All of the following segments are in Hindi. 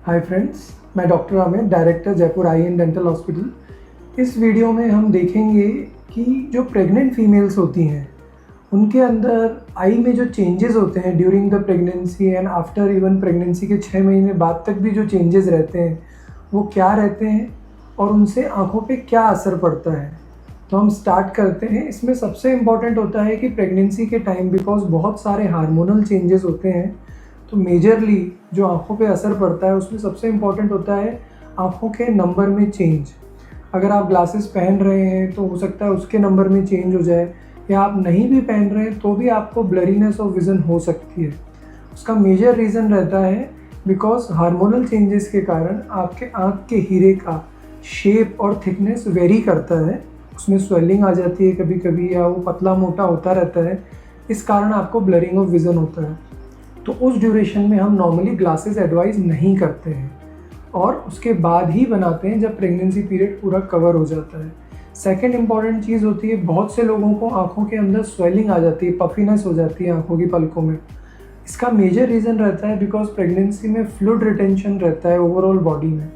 हाय फ्रेंड्स, मैं doctor Amit, director Jaipur I and dental hospital. इस वीडियो में हम देखेंगे कि जो प्रेग्नेंट फीमेल्स होती हैं उनके अंदर आई में जो चेंजेस होते हैं during the pregnancy and after even pregnancy के 6 महीने बाद तक भी जो चेंजेस रहते हैं वो क्या रहते हैं और उनसे आँखों पे क्या असर पड़ता है। तो हम स्टार्ट करते हैं। इसमें सबसे इम्पॉर्टेंट होता है कि प्रेगनेंसी के टाइम बिकॉज बहुत सारे हार्मोनल चेंजेस होते हैं, तो मेजरली जो आँखों पे असर पड़ता है उसमें सबसे इम्पॉर्टेंट होता है आँखों के नंबर में चेंज। अगर आप ग्लासेस पहन रहे हैं तो हो सकता है उसके नंबर में चेंज हो जाए, या आप नहीं भी पहन रहे हैं तो भी आपको ब्लरीनेस ऑफ विज़न हो सकती है। उसका मेजर रीज़न रहता है बिकॉज हार्मोनल चेंजेस के कारण आपके आँख के हीरे का शेप और थिकनेस वेरी करता है। उसमें स्वेलिंग आ जाती है कभी कभी, या वो पतला मोटा होता रहता है, इस कारण आपको ब्लरिंग ऑफ विज़न होता है। तो उस ड्यूरेशन में हम नॉर्मली ग्लासेस एडवाइस नहीं करते हैं और उसके बाद ही बनाते हैं जब प्रेगनेंसी पीरियड पूरा कवर हो जाता है। सेकंड इम्पॉर्टेंट चीज़ होती है, बहुत से लोगों को आँखों के अंदर स्वेलिंग आ जाती है, पफीनेस हो जाती है आँखों की पलकों में। इसका मेजर रीज़न रहता है बिकॉज प्रेगनेंसी में फ्लूइड रिटेंशन रहता है ओवरऑल बॉडी में,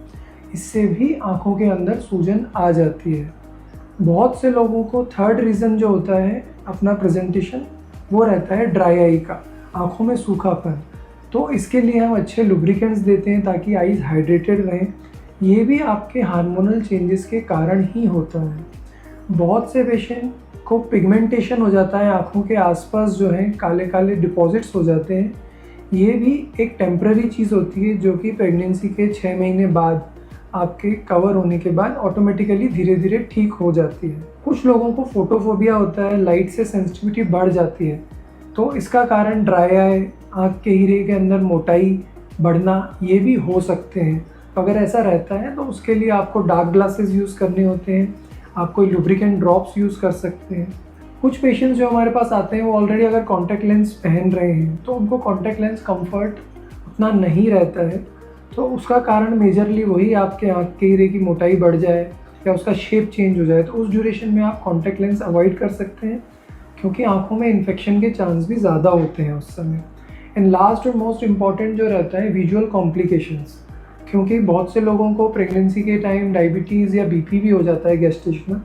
इससे भी आँखों के अंदर सूजन आ जाती है। बहुत से लोगों को थर्ड रीज़न जो होता है अपना प्रेजेंटेशन, वो रहता है ड्राई आई का, आँखों में सूखापन। तो इसके लिए हम अच्छे लुब्रिकेंट्स देते हैं ताकि आईज हाइड्रेटेड रहें। ये भी आपके हार्मोनल चेंजेस के कारण ही होता है। बहुत से पेशेंट को पिगमेंटेशन हो जाता है आँखों के आसपास, जो है काले काले डिपॉजिट्स हो जाते हैं। ये भी एक टेम्पररी चीज़ होती है जो कि प्रेगनेंसी के 6 महीने बाद आपके कवर होने के बाद ऑटोमेटिकली धीरे धीरे ठीक हो जाती है। कुछ लोगों को फोटोफोबिया होता है, लाइट से सेंसिटिविटी बढ़ जाती है, तो इसका कारण ड्राई आई, आँख के हीरे के अंदर मोटाई बढ़ना, ये भी हो सकते हैं। तो अगर ऐसा रहता है तो उसके लिए आपको डार्क ग्लासेस यूज़ करने होते हैं, आप कोई लुब्रिकेंट ड्रॉप्स यूज़ कर सकते हैं। कुछ पेशेंट्स जो हमारे पास आते हैं वो ऑलरेडी अगर कॉन्टैक्ट लेंस पहन रहे हैं तो उनको कॉन्टैक्ट लेंस कंफर्ट उतना नहीं रहता है, तो उसका कारण मेजरली वही आपके आँख के हीरे की मोटाई बढ़ जाए या उसका शेप चेंज हो जाए। तो उस ड्यूरेशन में आप कॉन्टैक्ट लेंस अवॉइड कर सकते हैं क्योंकि आँखों में इन्फेक्शन के चांस भी ज़्यादा होते हैं उस समय। एंड लास्ट और मोस्ट इम्पॉर्टेंट जो रहता है विजुअल कॉम्प्लिकेशंस, क्योंकि बहुत से लोगों को प्रेगनेंसी के टाइम डायबिटीज़ या बीपी भी हो जाता है गेस्टेशनल,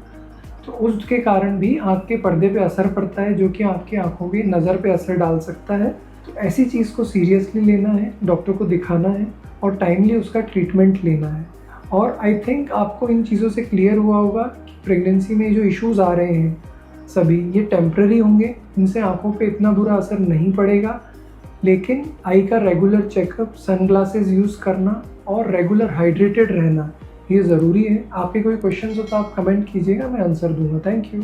तो उसके कारण भी आँख के पर्दे पे असर पड़ता है जो कि आपकी आँखों की नज़र पे असर डाल सकता है। तो ऐसी चीज़ को सीरियसली लेना है, डॉक्टर को दिखाना है और टाइमली उसका ट्रीटमेंट लेना है। और आई थिंक आपको इन चीज़ों से क्लियर हुआ होगा कि प्रेगनेंसी में जो इश्यूज़ आ रहे हैं सभी ये टेम्पररी होंगे, इनसे आँखों पे इतना बुरा असर नहीं पड़ेगा। लेकिन आई का रेगुलर चेकअप, सनग्लासेस यूज़ करना और रेगुलर हाइड्रेटेड रहना ये ज़रूरी है। आपके कोई क्वेश्चंस हो तो आप कमेंट कीजिएगा, मैं आंसर दूंगा। Thank you.